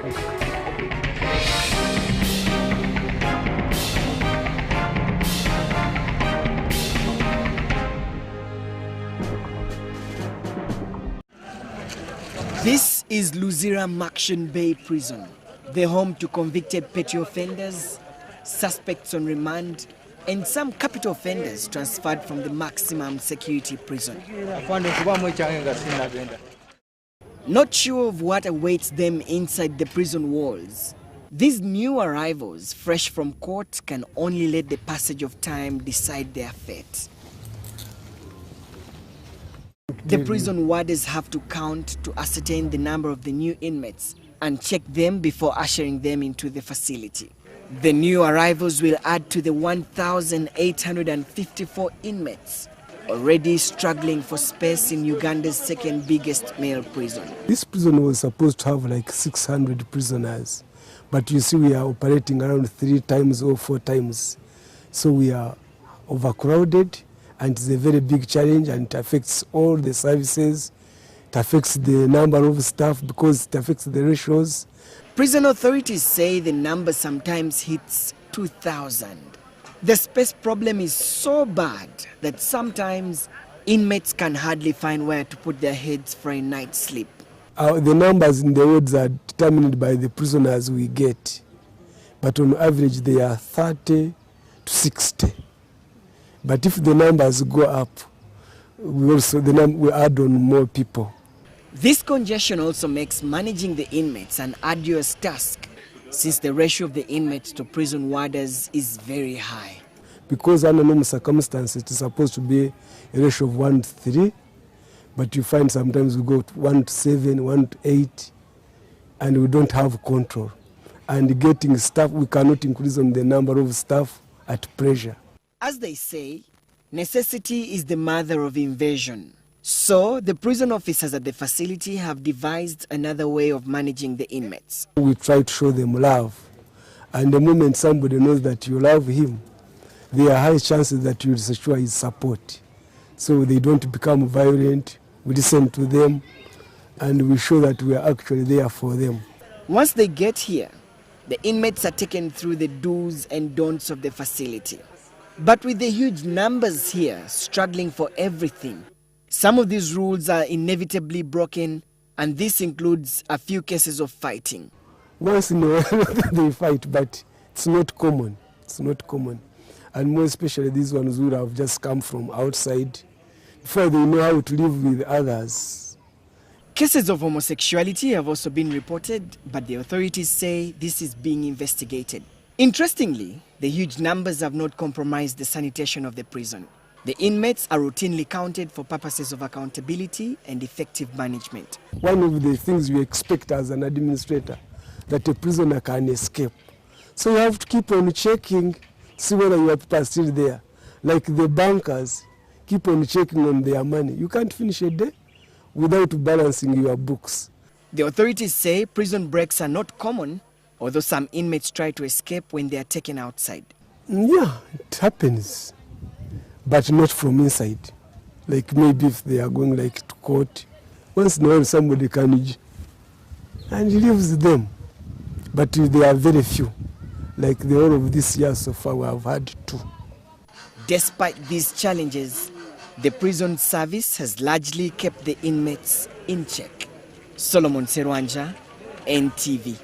This is Luzira Murchison Bay Prison, the home to convicted petty offenders, suspects on remand, and some capital offenders transferred from the maximum security prison. Not sure of what awaits them inside the prison walls, these new arrivals, fresh from court, can only let the passage of time decide their fate. The prison warders have to count to ascertain the number of the new inmates and check them before ushering them into the facility. The new arrivals will add to the 1,854 inmates already struggling for space in Uganda's second biggest male prison. This prison was supposed to have like 600 prisoners, but you see we are operating around 3 times or 4 times. So we are overcrowded, and it's a very big challenge, and it affects all the services. It affects the number of staff because it affects the ratios. Prison authorities say the number sometimes hits 2,000. The space problem is so bad that sometimes inmates can hardly find where to put their heads for a night's sleep. The numbers in the wards are determined by the prisoners we get, but on average they are 30 to 60. But if the numbers go up, we add on more people. This congestion also makes managing the inmates an arduous task, since the ratio of the inmates to prison warders is very high. Because under normal circumstances, it's supposed to be a ratio of 1:3, but you find sometimes we go to 1:7, 1:8, and we don't have control. And getting staff, we cannot increase on the number of staff at pressure. As they say, necessity is the mother of invention. So, the prison officers at the facility have devised another way of managing the inmates. We try to show them love. And the moment somebody knows that you love him, there are high chances that you will secure his support. So they don't become violent, we listen to them, and we show that we are actually there for them. Once they get here, the inmates are taken through the do's and don'ts of the facility. But with the huge numbers here struggling for everything, some of these rules are inevitably broken, and this includes a few cases of fighting. Once in a while they fight, but it's not common. It's not common. And more especially these ones who have just come from outside, before they know how to live with others. Cases of homosexuality have also been reported, but the authorities say this is being investigated. Interestingly, the huge numbers have not compromised the sanitation of the prison. The inmates are routinely counted for purposes of accountability and effective management. One of the things you expect as an administrator, that a prisoner can escape. So you have to keep on checking, see whether your people are still there. Like the bankers, keep on checking on their money. You can't finish a day without balancing your books. The authorities say prison breaks are not common, although some inmates try to escape when they are taken outside. Yeah, it happens, but not from inside. Like maybe if they are going like to court, once in a while somebody can and leaves them. But they are very few. Like the whole of this year so far, we have had 2. Despite these challenges, the prison service has largely kept the inmates in check. Solomon Serwanja, NTV.